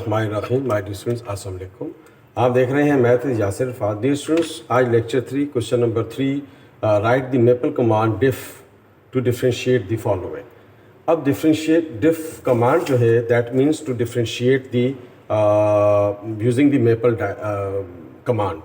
बिस्मिल्लाहिर्रहमानिर्रहीम। My dear students, अस्सलाम वालेकुम। आप देख रहे हैं मैथ विद यासिर फाद। डियर स्टूडेंट्स, आज lecture 3 question number 3, write the Maple command diff to differentiate the following. अब डिफरेंशिएट डिफ कमांड जो है that means to differentiate the using the Maple command.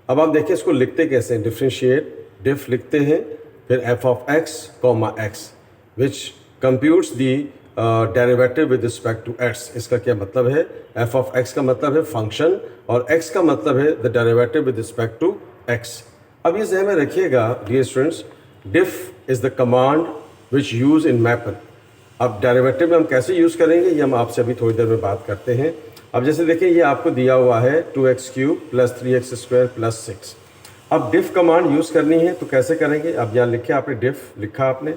अब आप देखिए इसको लिखते कैसे हैं। डिफरेंशिएट डिफ लिखते हैं, फिर f of x comma x which computes the derivative with respect to x. इसका क्या मतलब है? एफ ऑफ एक्स का मतलब है फंक्शन और एक्स का मतलब है the derivative with respect to x. अब ये ज़हन में रखिएगा dear students, diff is the command which use in Maple. अब डेरिवेटिव में हम कैसे यूज़ करेंगे ये हम आपसे अभी थोड़ी देर में बात करते हैं। अब जैसे देखिए ये आपको दिया हुआ है 2x³ + 3x² + 6। अब डिफ कमांड यूज़ करनी है तो कैसे करेंगे? अब यहाँ लिखे आपने डिफ लिखा आपने,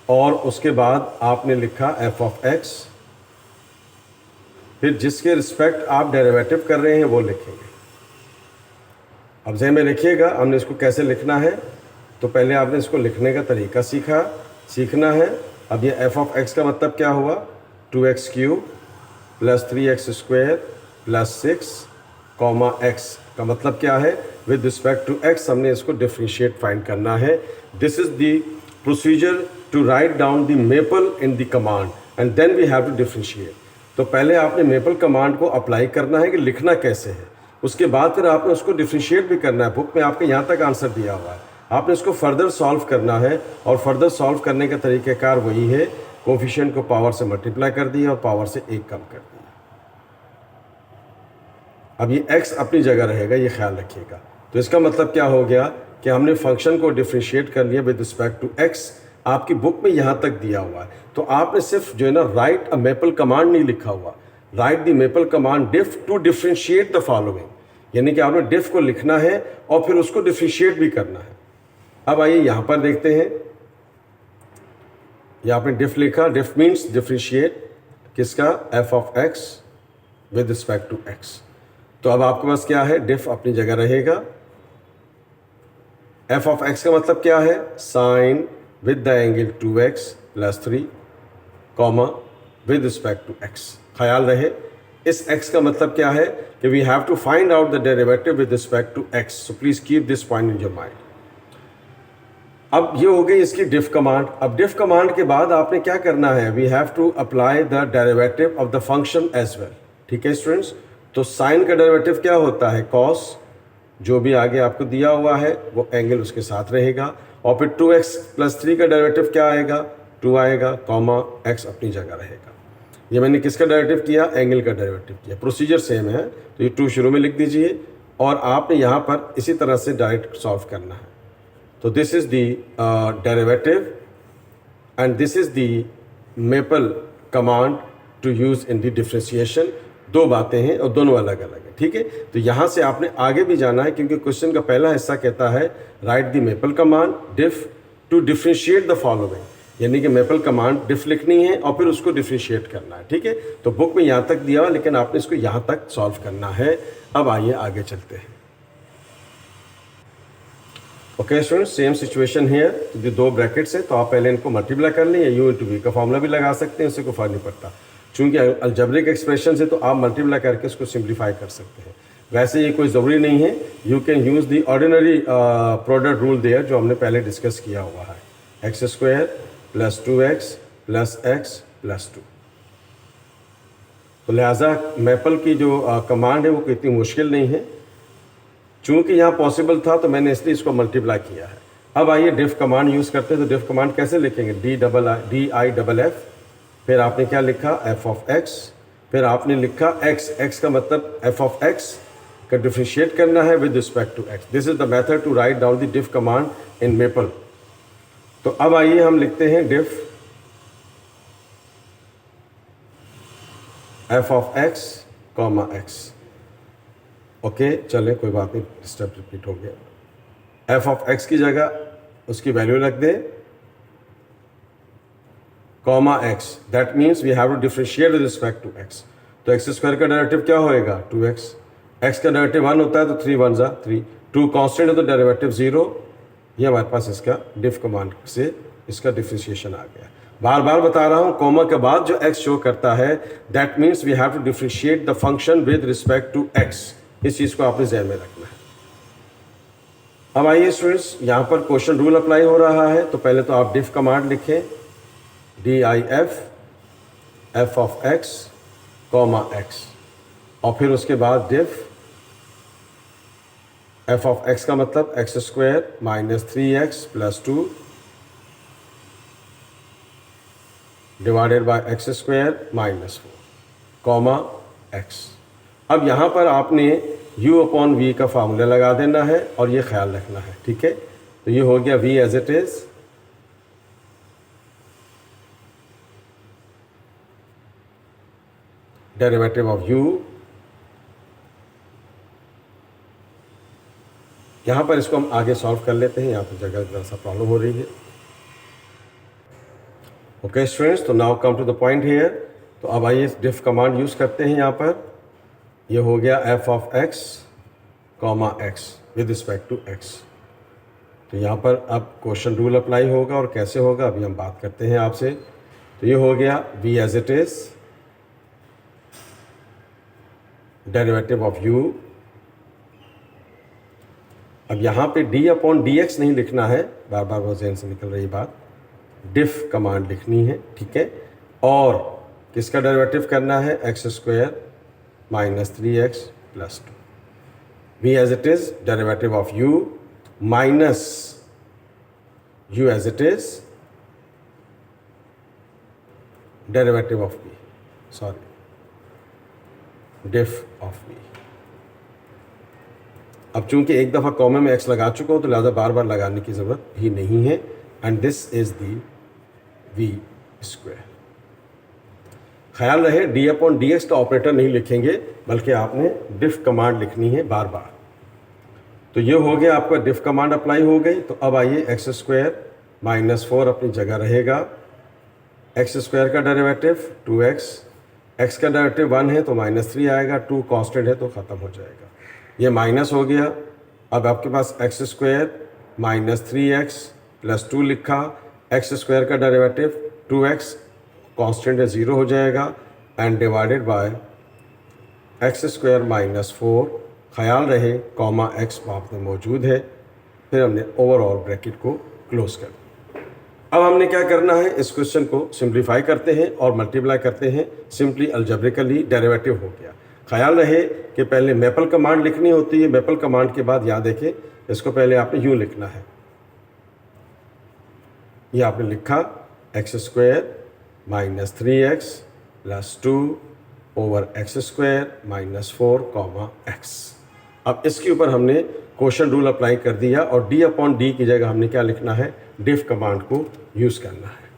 और उसके बाद आपने लिखा एफ ऑफ एक्स, फिर जिसके रिस्पेक्ट आप डेरिवेटिव कर रहे हैं वो लिखेंगे। अब ज़हन में रखिएगा हमने इसको कैसे लिखना है। तो पहले आपने इसको लिखने का तरीका सीखना है। अब ये एफ ऑफ एक्स का मतलब क्या हुआ? 2x³ + 3x² + 6 कॉमा एक्स का मतलब क्या है? विद रिस्पेक्ट टू एक्स हमने इसको डिफरेंशिएट फाइंड करना है। This is the procedure to write down the maple in the command and then we have to differentiate। तो पहले आपने मेपल कमांड को अप्लाई करना है कि लिखना कैसे है, उसके बाद फिर आपने उसको डिफरेंशिएट भी करना है। बुक में आपके यहाँ तक आंसर दिया हुआ है, आपने इसको फर्दर सॉल्व करना है और फर्दर सॉल्व करने का तरीक़ाकार वही है, कोफिशिएंट को पावर से मल्टीप्लाई कर दिया और पावर से 1 कम कर दिया। अब ये x अपनी जगह रहेगा, ये ख्याल रखिएगा। तो इसका मतलब क्या हो गया कि हमने फंक्शन को डिफरेंशिएट कर लिया विद रिस्पेक्ट टू x। आपकी बुक में यहाँ तक दिया हुआ है, तो आपने सिर्फ जो है ना राइट अ मेपल कमांड नहीं लिखा हुआ, right the Maple command diff to differentiate the following, यानी कि आपने डिफ को लिखना है और फिर उसको डिफरेंशिएट भी करना है। अब आइए यहाँ पर देखते हैं, ये आपने डिफ लिखा, डिफ मीन्स डिफरेंशिएट किसका? F of x with respect to x. तो अब आपके पास क्या है? डिफ अपनी जगह रहेगा। एफ ऑफ एक्स का मतलब क्या है? Sine with the angle 2x + 3 comma with respect to x। ख्याल रहे इस x का मतलब क्या है कि we have to find out the derivative with respect to x, so please keep this point in your mind। अब ये हो गई इसकी डिफ कमांड। अब डिफ कमांड के बाद आपने क्या करना है? we have to apply the derivative of the function as well। ठीक है स्टूडेंट्स, तो साइन का डेरिवेटिव क्या होता है? cos, जो भी आगे आपको दिया हुआ है वो एंगल उसके साथ रहेगा, और फिर 2x + 3 का डेरिवेटिव क्या आएगा? 2 आएगा, कॉमा x अपनी जगह रहेगा। ये मैंने किसका डेरिवेटिव किया? एंगल का डेरिवेटिव किया। प्रोसीजर सेम है, तो ये 2 शुरू में लिख दीजिए और आपने यहाँ पर इसी तरह से डायरेक्ट सॉल्व करना है। तो this is the derivative and this is the Maple command to use in the differentiation. दो बातें हैं और दोनों अलग अलग है। ठीक है, तो यहाँ से आपने आगे भी जाना है क्योंकि क्वेश्चन का पहला हिस्सा कहता है right the Maple command diff to differentiate the following, यानी कि मेपल कमांड डिफ लिखनी है और फिर उसको डिफरेंशिएट करना है। ठीक है, तो बुक में यहाँ तक दिया हुआ, लेकिन आपने इसको यहाँ तक सॉल्व करना है। अब आइए आगे चलते हैं। ओके स्टूडेंट्स, सेम सिचुएशन है। जो 2 ब्रैकेट्स हैं तो आप पहले इनको मल्टीप्लाई कर लें, या यू इंटू वी का फॉर्मूला भी लगा सकते हैं, उससे कोई फर्क नहीं पड़ता। चूँकि अलजेब्रिक एक्सप्रेशन से तो आप मल्टीप्लाई करके उसको सिंप्लीफाई कर सकते हैं। वैसे ये कोई ज़रूरी नहीं है, you can use the ordinary product rule there जो हमने पहले डिस्कस किया हुआ है, x² + 2x + x + 2। तो लिहाजा मेपल की जो कमांड है वो इतनी मुश्किल नहीं है, चूँकि यहाँ पॉसिबल था तो मैंने इसलिए इसको मल्टीप्लाई किया है। अब आइए डिफ कमांड यूज़ करते हैं। तो डिफ कमांड कैसे लिखेंगे? DIFF, फिर आपने क्या लिखा? एफ ऑफ एक्स, फिर आपने लिखा x का मतलब एफ ऑफ एक्स का डिफरेंशिएट करना है with respect to x। This is the method to write down the diff command in Maple. तो अब आइए हम लिखते हैं diff f of x comma x. Okay चलें, कोई बात नहीं, स्टेप रिपीट हो गया। एफ ऑफ एक्स की जगह उसकी वैल्यू रख दें, comma x, that means we have to differentiate with respect to x। तो x² का डेरिवेटिव क्या होएगा? 2x। x का डेरिवेटिव 1 होता है तो 3 1 ज़ा 3, 2 कांस्टेंट है तो डेरिवेटिव 0। ये हमारे पास इसका डिफ कमांड से इसका डिफरेंशिएशन आ गया। बार बार बता रहा हूँ, कॉमा के बाद जो x शो करता है that means we have to differentiate the function with respect to x। इस चीज़ को आपने ध्यान में रखना है। अब आइए स्टूडेंट्स, यहाँ पर क्वेश्चन रूल अप्लाई हो रहा है। तो पहले तो आप डिफ कमांड लिखें, DIF f of x comma x, और फिर उसके बाद डिफ f ऑफ x का मतलब x square minus 3x plus 2 divided by x square minus 4 comma x। अब यहाँ पर आपने u अपॉन v का फार्मूला लगा देना है और ये ख्याल रखना है, ठीक है। तो ये हो गया v as it is derivative of u। यहाँ पर इसको हम आगे सॉल्व कर लेते हैं, यहाँ पर जगह जरा सा प्रॉब्लम हो रही है। ओके स्टूडेंट्स, तो now come to the point here. तो अब आइए डिफ कमांड यूज़ करते हैं। यहाँ पर ये हो गया f of x comma x with respect to x। तो यहाँ पर अब क्वेश्चन रूल अप्लाई होगा, और कैसे होगा अभी हम बात करते हैं आपसे। तो ये हो गया v as it is derivative of u। अब यहाँ पे d अपॉन dx नहीं लिखना है, बार बार वो ज़हन से निकल रही बात, डिफ कमांड लिखनी है, ठीक है। और किसका डेरिवेटिव करना है, x square minus 3x plus 2। v as it is derivative of u minus u as it is derivative of v, sorry diff of v। अब चूंकि एक दफ़ा कॉमा में x लगा चुका हूँ तो लिहाजा बार बार लगाने की ज़रूरत भी नहीं है। And this is the v square. ख्याल रहे d अपॉन dx का ऑपरेटर नहीं लिखेंगे, बल्कि आपने डिफ कमांड लिखनी है बार बार। तो ये हो गया आपका डिफ कमांड अप्लाई हो गई। तो अब आइए x स्क्वायर माइनस 4 अपनी जगह रहेगा, x स्क्वायर का डेरिवेटिव 2x, x का डेरिवेटिव 1 है तो माइनस 3 आएगा, 2 कांस्टेंट है तो ख़त्म हो जाएगा, ये माइनस हो गया। अब आपके पास x square minus 3x plus 2 लिखा, x स्क्वायर का डेरिवेटिव 2x कांस्टेंट है 0 हो जाएगा, and divided by x square minus 4, ख्याल रहे कॉमा x वहाँ में मौजूद है। फिर हमने ओवरऑल ब्रैकेट को क्लोज कर दिया। अब हमने क्या करना है, इस क्वेश्चन को सिंप्लीफाई करते हैं और मल्टीप्लाई करते हैं। सिंपली अलजेब्रिकली डेरिवेटिव हो गया। ख्याल रहे कि पहले मैपल कमांड लिखनी होती है, मैपल कमांड के बाद याद देखें इसको पहले आपने यूँ लिखना है। ये आपने लिखा x square minus 3x plus 2 over x square minus 4 comma x। अब इसके ऊपर हमने क्वेश्चन रूल अप्लाई कर दिया, और d अपॉन डी की जगह हमने क्या लिखना है, डिफ कमांड को यूज़ करना है,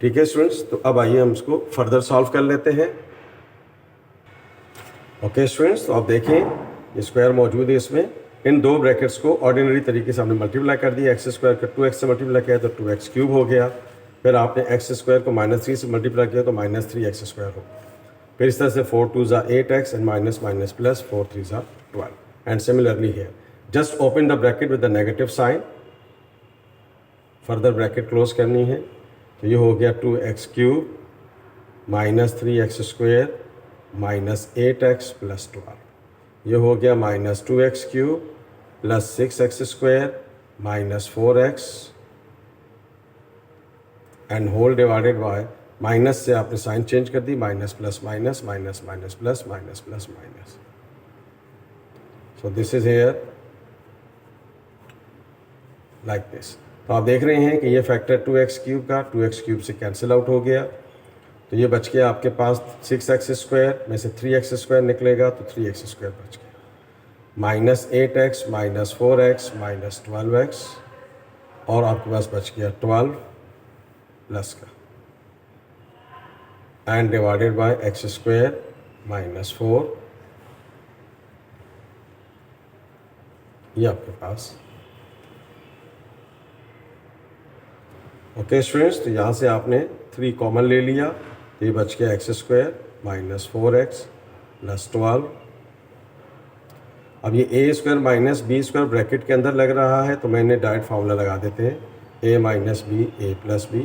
ठीक है स्टूडेंट्स। तो अब आइए हम इसको फर्दर सॉल्व कर लेते हैं। ओके स्टूडेंट्स, तो आप देखें ये स्क्वायर मौजूद है इसमें। इन दो ब्रैकेट्स को ऑर्डिनरी तरीके से हमने मल्टीप्लाई कर दिया। x स्क्वायर का 2x से मल्टीप्लाई किया तो 2x क्यूब हो गया। फिर आपने x स्क्वायर को माइनस 3 से मल्टीप्लाई किया तो माइनस 3x स्क्वायर हो गया। फिर इस तरह से 4 2 ज़ा 8x and minus minus plus 4 3 ज़ा 12। And similarly here just open the bracket with the negative sign, further bracket close करनी है। तो ये हो गया 2x cube minus 3x square minus 8x plus 12। ये हो गया minus 2x cube plus 6x square minus 4x and whole divided by, minus से आपने साइन चेंज कर दी, minus plus minus minus minus plus minus plus minus. So this is here like this. तो आप देख रहे हैं कि ये फैक्टर 2x क्यूब का 2x क्यूब से कैंसिल आउट हो गया। तो ये बच गया आपके पास 6x स्क्वायर में से 3x स्क्वायर निकलेगा तो 3x स्क्वायर बच गया, minus 8x minus 4x minus 12x, और आपके पास बच गया 12 प्लस का, and divided by x square minus 4। ये आपके पास। ओके स्टूडेंट्स, तो यहाँ से आपने 3 कॉमन ले लिया, तो ये बच गया x square minus 4x plus 12। अब ये a square minus b square bracket के अंदर लग रहा है, तो मैंने डायरेक्ट फार्मूला लगा देते हैं, a minus b a plus b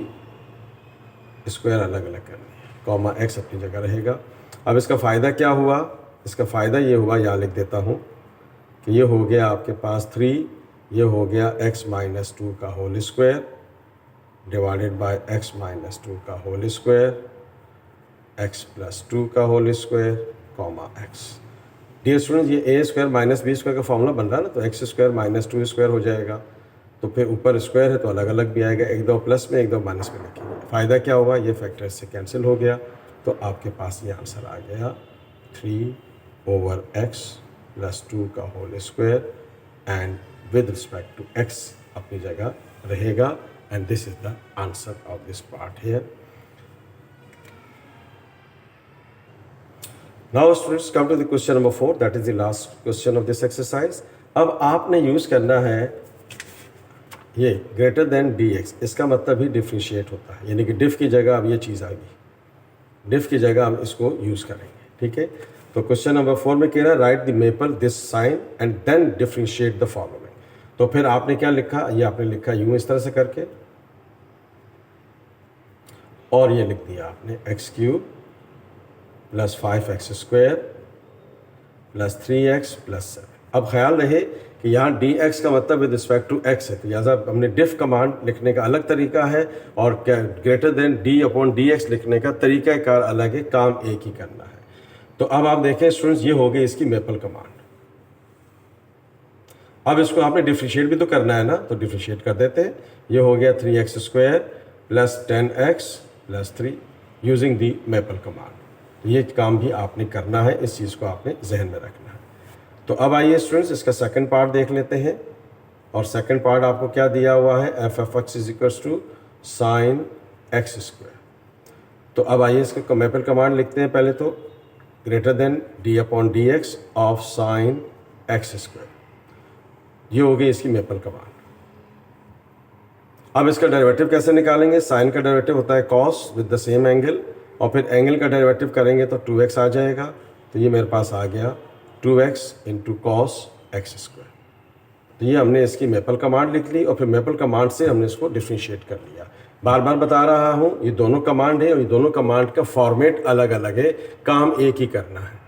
square अलग अलग करनी है, कॉमा एक्स अपनी जगह रहेगा। अब इसका फ़ायदा क्या हुआ, इसका फ़ायदा ये हुआ, यहाँ लिख देता हूँ कि ये हो गया आपके पास 3, ये हो गया x माइनस 2 का whole square divided by x minus 2 का होल स्क्वायर, x प्लस 2 का whole square, comma x। Dear students, ये a square minus b square का फॉर्मूला बन रहा है ना, तो एक्स स्क्वायर माइनस 2 स्क्वायर हो जाएगा। तो फिर ऊपर स्क्वायर है तो अलग अलग भी आएगा, एक दो प्लस में एक दो माइनस में लिखेंगे। फ़ायदा क्या हुआ, ये फैक्टर इससे कैंसिल हो गया, तो आपके पास ये आंसर आ गया 3/x प्लस 2 का whole square and with respect to x अपनी जगह रहेगा। And this is the answer of this part here. Now students come to the question number 4, that is the last question of this exercise. अब आपने use करना है ये greater than dx, इसका मतलब ही डिफ्रेंशिएट होता है, यानी कि डिफ की जगह अब ये चीज़ आ गई, डिफ की जगह हम इसको यूज़ करेंगे। ठीक है, तो क्वेश्चन नंबर 4 में कह रहा है right the Maple this sign and then differentiate the following. तो फिर आपने क्या लिखा, ये आपने लिखा यूँ इस तरह से करके, और ये लिख दिया आपने x³ plus 5x square plus 3x plus 7। अब ख्याल रहे कि यहाँ dx का मतलब विद रिस्पेक्ट टू x है, तो लिहाजा हमने डिफ कमांड लिखने का अलग तरीका है और ग्रेटर देन d/dx लिखने का तरीक़ाकार अलग है, काम एक ही करना है। तो अब आप देखें स्टूडेंट्स, ये हो गई इसकी मेपल कमांड। अब इसको आपने डिफ्रेंशिएट भी तो करना है ना, तो डिफ्रेंशिएट कर देते हैं। ये हो गया 3x square plus 10x plus 3 using the Maple command. तो ये काम भी आपने करना है, इस चीज़ को आपने जहन में रखना है। तो अब आइए स्टूडेंट्स इसका सेकंड पार्ट देख लेते हैं, और सेकंड पार्ट आपको क्या दिया हुआ है, f(x) is equals to sine x square. तो अब आइए इसका मेपल कमांड लिखते हैं। पहले तो greater than d/dx of sine x square, ये हो गई इसकी मेपल कमांड। अब इसका डेरिवेटिव कैसे निकालेंगे, साइन का डेरिवेटिव होता है cos with the same angle, और फिर एंगल का डेरिवेटिव करेंगे तो 2x आ जाएगा। तो ये मेरे पास आ गया 2x into cos x square. तो ये हमने इसकी मेपल कमांड लिख ली, और फिर मेपल कमांड से हमने इसको डिफ्रेंशिएट कर लिया। बार बार बता रहा हूँ, ये दोनों कमांड है और ये दोनों कमांड का फॉर्मेट अलग अलग है, काम एक ही करना है।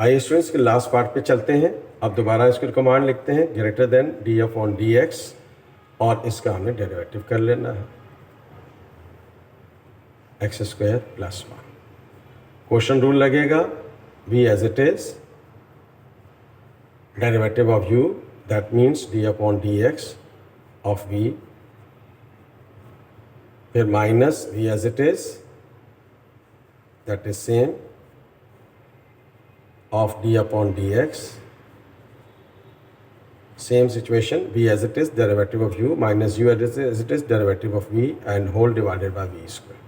आइए स्टूडेंट्स के लास्ट पार्ट पे चलते हैं। अब दोबारा इसको कमांड लिखते हैं ग्रेटर देन d/dx, और इसका हमें डेरिवेटिव कर लेना है x square plus 1। Question rule लगेगा v as it is, derivative of u that means d/dx of v, फिर minus v as it is that is same of d/dx, same situation v as it is derivative of u minus u as it is derivative of v and whole divided by v square.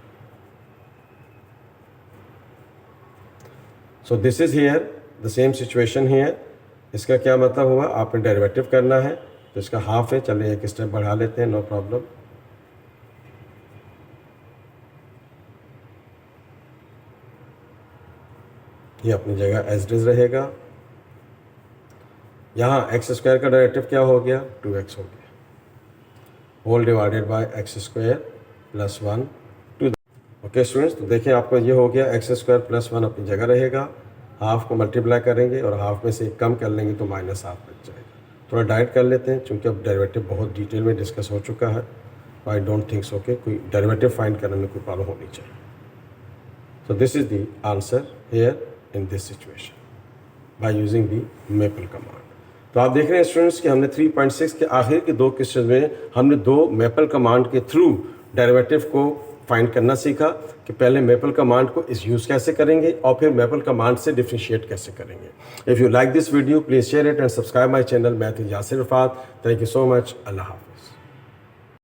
So this is here the same situation here. इसका क्या मतलब हुआ, आपने derivative करना है तो इसका half है, चलिए एक स्टेप बढ़ा लेते हैं, नो प्रॉब्लम। ये अपनी जगह एज इट इज रहेगा। यहाँ एक्स स्क्वायर का डेरिवेटिव क्या हो गया, 2x हो गया, whole divided by x square plus 1 two. Okay students, तो देखें आपको ये हो गया एक्स स्क्वायर प्लस 1 अपनी जगह रहेगा, हाफ को मल्टीप्लाई करेंगे और हाफ में से एक कम कर लेंगे तो माइनस हाफ बच जाएगा। थोड़ा डाइट कर लेते हैं, चूँकि अब डेरिवेटिव बहुत डिटेल में डिस्कस हो चुका है, आई डोंट थिंक सो कि कोई डेरिवेटिव फाइंड करने में कोई प्रॉब्लम होनी चाहिए। So this is the answer here in this situation by using the maple command. तो आप देख रहे हैं स्टूडेंट्स कि हमने 3.6 के आखिर के दो क्वेश्चन में हमने दो मेपल कमांड के थ्रू डेरिवेटिव को फाइंड करना सीखा कि पहले मेपल कमांड को इस यूज़ कैसे करेंगे और फिर मेपल कमांड से डिफ्रेंशिएट कैसे करेंगे। If you like this video please share it and subscribe my channel. मैं थी Yasir Rafat. Thank you so much. अल्लाह हाफ़िज़।